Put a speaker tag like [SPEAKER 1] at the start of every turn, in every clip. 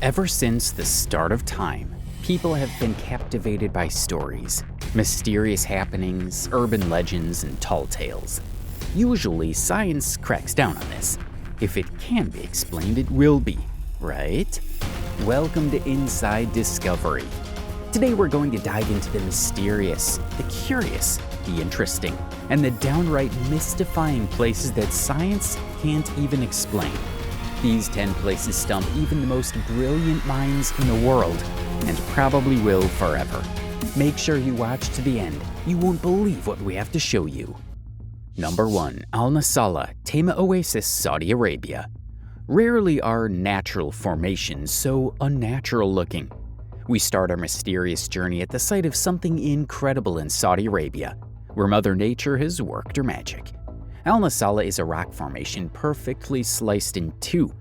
[SPEAKER 1] Ever since the start of time, people have been captivated by stories, mysterious happenings, urban legends, and tall tales. Usually, science cracks down on this. If it can be explained, it will be, right? Welcome to Inside Discovery. Today we're going to dive into the mysterious, the curious, the interesting, and the downright mystifying places that science can't even explain. These 10 places stump even the most brilliant minds in the world, and probably will forever. Make sure you watch to the end. You won't believe what we have to show you. Number 1. Alasala Oasis, Saudi Arabia. Rarely are natural formations so unnatural looking. We start our mysterious journey at the site of something incredible in Saudi Arabia, where Mother Nature has worked her magic. Alasala is a rock formation perfectly sliced in two,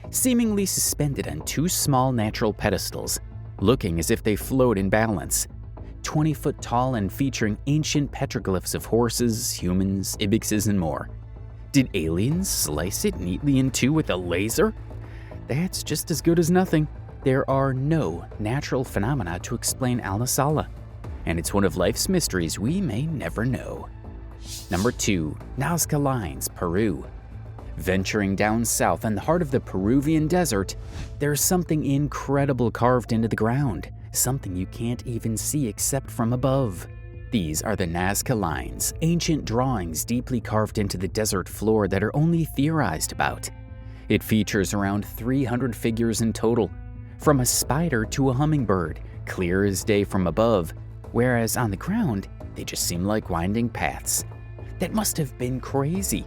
[SPEAKER 1] seemingly suspended on two small natural pedestals, looking as if they float in balance. 20 foot tall and featuring ancient petroglyphs of horses, humans, ibixes, and more. Did aliens slice it neatly in two with a laser? That's just as good as nothing. There are no natural phenomena to explain Alasala, and it's one of life's mysteries we may never know. Number 2. Nazca Lines, Peru. Venturing down south in the heart of the Peruvian desert, there's something incredible carved into the ground, something you can't even see except from above. These are the Nazca Lines, ancient drawings deeply carved into the desert floor that are only theorized about. It features around 300 figures in total, from a spider to a hummingbird, clear as day from above, whereas on the ground, they just seem like winding paths. That must have been crazy.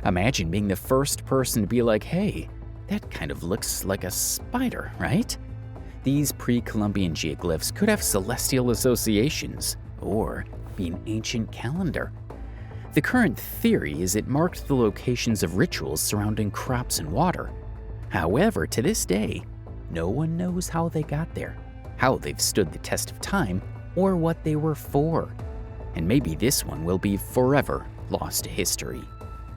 [SPEAKER 1] Imagine being the first person to be like, hey, that kind of looks like a spider, right? These pre-Columbian geoglyphs could have celestial associations, or be an ancient calendar. The current theory is it marked the locations of rituals surrounding crops and water. However, to this day, no one knows how they got there, how they've stood the test of time, or what they were for. And maybe this one will be forever lost to history.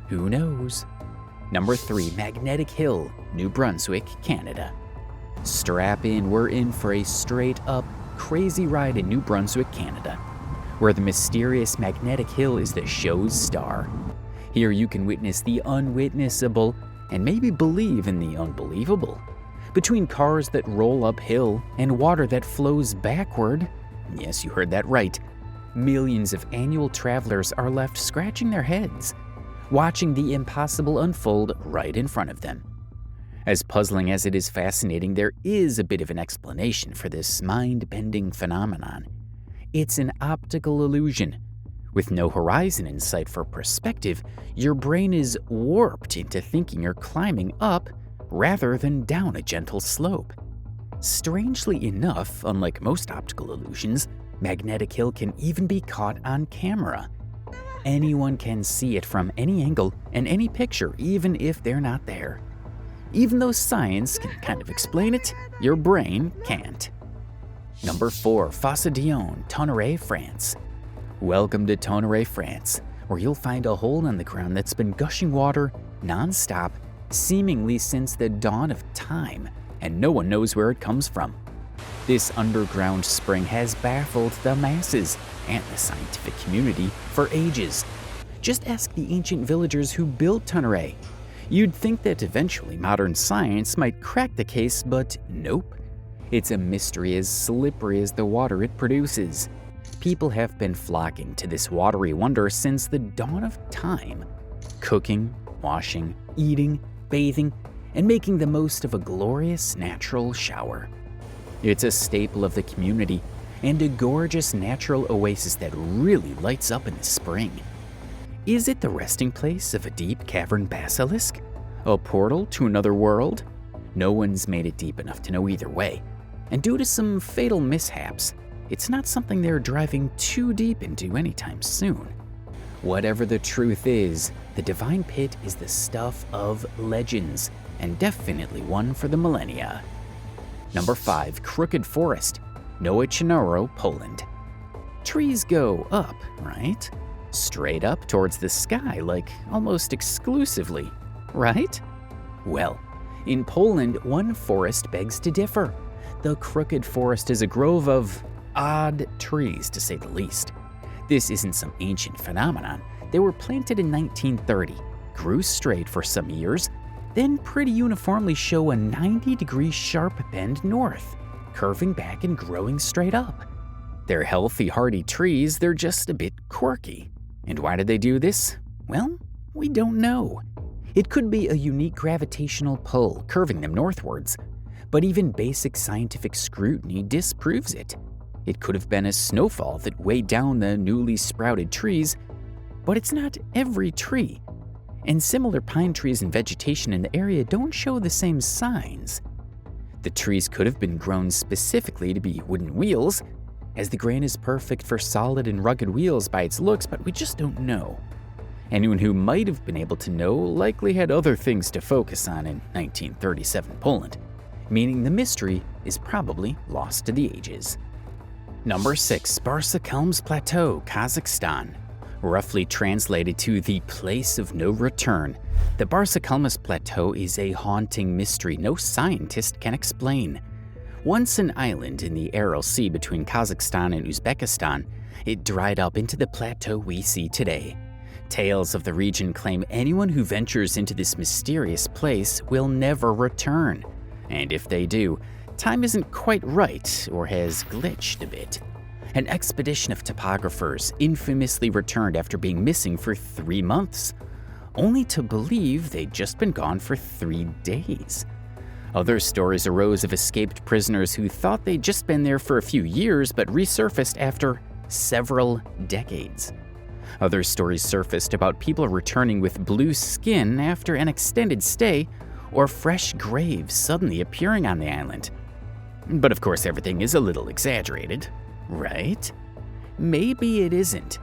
[SPEAKER 1] Who knows? Number 3. Magnetic Hill, New Brunswick, Canada. Strap in, we're in for a straight-up crazy ride in New Brunswick, Canada, where the mysterious Magnetic Hill is the show's star. Here you can witness the unwitnessable and maybe believe in the unbelievable. Between cars that roll uphill and water that flows backward, yes, you heard that right, millions of annual travelers are left scratching their heads, watching the impossible unfold right in front of them. As puzzling as it is fascinating, there is a bit of an explanation for this mind-bending phenomenon. It's an optical illusion. With no horizon in sight for perspective, your brain is warped into thinking you're climbing up rather than down a gentle slope. Strangely enough, unlike most optical illusions, Magnetic Hill can even be caught on camera. Anyone can see it from any angle and any picture, even if they're not there. Even though science can kind of explain it, your brain can't. Number 4. Fosse Dionne, Tonore France. Welcome to Tonore France, where you'll find a hole in the ground that's been gushing water non-stop, seemingly since the dawn of time, and no one knows where it comes from. This underground spring has baffled the masses and the scientific community for ages. Just ask the ancient villagers who built Tonore. You'd think that eventually modern science might crack the case, but nope. It's a mystery as slippery as the water it produces. People have been flocking to this watery wonder since the dawn of time, cooking, washing, eating, bathing, and making the most of a glorious natural shower. It's a staple of the community and a gorgeous natural oasis that really lights up in the spring. Is it the resting place of a deep cavern basilisk? A portal to another world? No one's made it deep enough to know either way, and due to some fatal mishaps, it's not something they're driving too deep into anytime soon. Whatever the truth is, the Divine Pit is the stuff of legends, and definitely one for the millennia. Number 5. Crooked Forest, Nowichinoro, Poland. Trees go up, right? Straight up towards the sky, like almost exclusively, right? Well, In Poland, one forest begs to differ. The Crooked Forest is a grove of odd trees, to say the least. This isn't some ancient phenomenon. They were planted in 1930, grew straight for some years, then pretty uniformly show a 90-degree sharp bend north, curving back and growing straight up. They're healthy, hardy trees, they're just a bit quirky. And why did they do this? Well, we don't know. It could be a unique gravitational pull curving them northwards, but even basic scientific scrutiny disproves it. It could have been a snowfall that weighed down the newly sprouted trees, but it's not every tree. And similar pine trees and vegetation in the area don't show the same signs. The trees could have been grown specifically to be wooden wheels, as the grain is perfect for solid and rugged wheels by its looks, but we just don't know. Anyone who might have been able to know likely had other things to focus on in 1937 Poland, meaning the mystery is probably lost to the ages. Number 6, Barsa-Kelmes Plateau, Kazakhstan. Roughly translated to the place of no return, the Barsa-Kelmes Plateau is a haunting mystery no scientist can explain. Once an island in the Aral Sea between Kazakhstan and Uzbekistan, it dried up into the plateau we see today. Tales of the region claim anyone who ventures into this mysterious place will never return. And if they do, time isn't quite right or has glitched a bit. An expedition of topographers infamously returned after being missing for 3 months, only to believe they'd just been gone for 3 days. Other stories arose of escaped prisoners who thought they'd just been there for a few years but resurfaced after several decades. Other stories surfaced about people returning with blue skin after an extended stay, or fresh graves suddenly appearing on the island. But of course, everything is a little exaggerated, right? Maybe it isn't,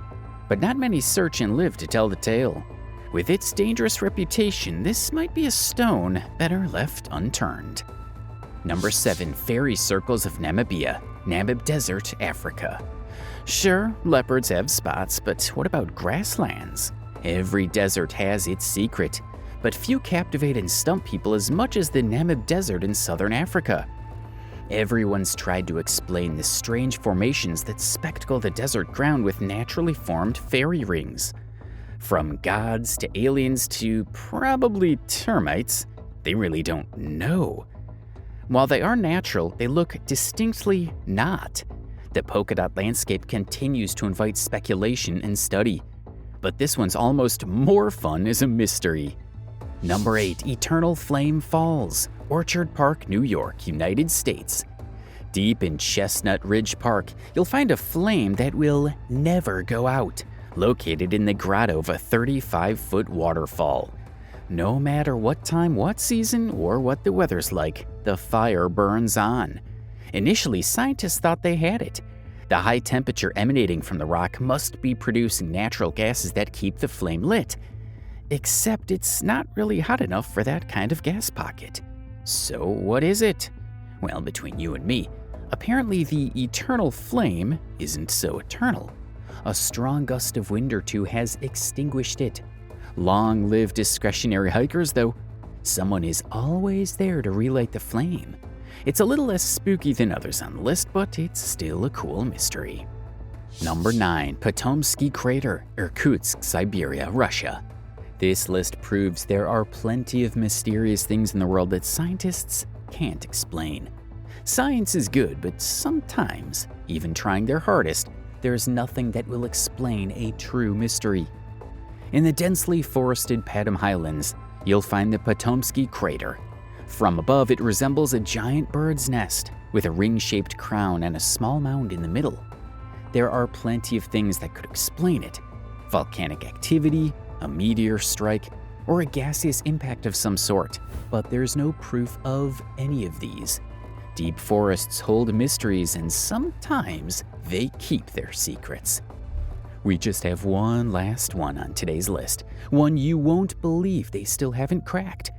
[SPEAKER 1] but not many search and live to tell the tale. With its dangerous reputation, this might be a stone better left unturned. Number 7, Fairy Circles of Namibia, Namib Desert, Africa. Sure, leopards have spots, but what about grasslands? Every desert has its secret, but few captivate and stump people as much as the Namib Desert in southern Africa. Everyone's tried to explain the strange formations that spectacle the desert ground with naturally formed fairy rings. From gods to aliens to probably termites, they really don't know. While they are natural, they look distinctly not. The polka dot landscape continues to invite speculation and study, but this one's almost more fun as a mystery. Number 8, Eternal Flame Falls, Orchard Park, New York, United States. Deep in Chestnut Ridge Park, you'll find a flame that will never go out, located in the grotto of a 35-foot waterfall. No matter what time, what season, or what the weather's like, the fire burns on. Initially, scientists thought they had it. The high temperature emanating from the rock must be producing natural gases that keep the flame lit. Except it's not really hot enough for that kind of gas pocket. So what is it? Well, between you and me, apparently the eternal flame isn't so eternal. A strong gust of wind or two has extinguished it. Long live discretionary hikers, though. Someone is always there to relight the flame. It's a little less spooky than others on the list, but it's still a cool mystery. Number 9, Pomsky Crater, Irkutsk, Siberia, Russia. This list proves there are plenty of mysterious things in the world that scientists can't explain. Science is good, but sometimes, even trying their hardest, there's nothing that will explain a true mystery. In the densely forested Padam Highlands, you'll find the Pomsky Crater. From above, it resembles a giant bird's nest, with a ring-shaped crown and a small mound in the middle. There are plenty of things that could explain it. Volcanic activity, a meteor strike, or a gaseous impact of some sort, but there's no proof of any of these. Deep forests hold mysteries, and sometimes they keep their secrets. We just have one last one on today's list, one you won't believe they still haven't cracked.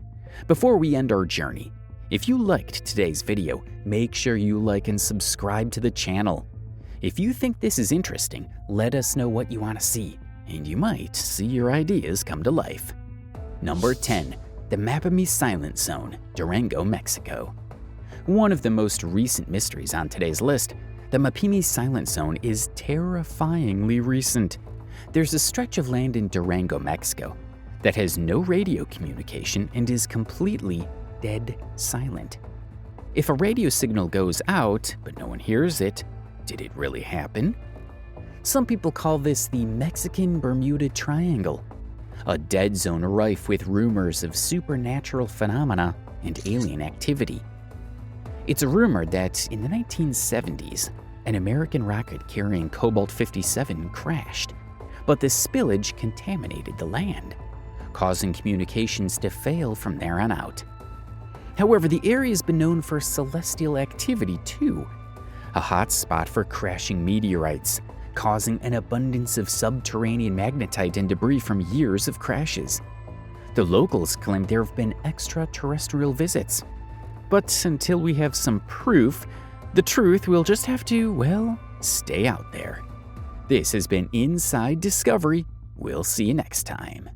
[SPEAKER 1] Before we end our journey, if you liked today's video, make sure you like and subscribe to the channel. If you think this is interesting, let us know what you want to see, and you might see your ideas come to life. Number 10, the Mapimi Silent Zone, Durango, Mexico. One of the most recent mysteries on today's list, the Mapimi Silent Zone is terrifyingly recent. There's a stretch of land in Durango, Mexico, that has no radio communication and is completely dead silent. If a radio signal goes out, but no one hears it, did it really happen? Some people call this the Mexican Bermuda Triangle, a dead zone rife with rumors of supernatural phenomena and alien activity. It's rumored that in the 1970s, an American rocket carrying Cobalt-57 crashed, but the spillage contaminated the land, causing communications to fail from there on out. However, the area has been known for celestial activity too, a hot spot for crashing meteorites, causing an abundance of subterranean magnetite and debris from years of crashes. The locals claim there have been extraterrestrial visits. But until we have some proof, the truth will just have to, well, stay out there. This has been Inside Discovery. We'll see you next time.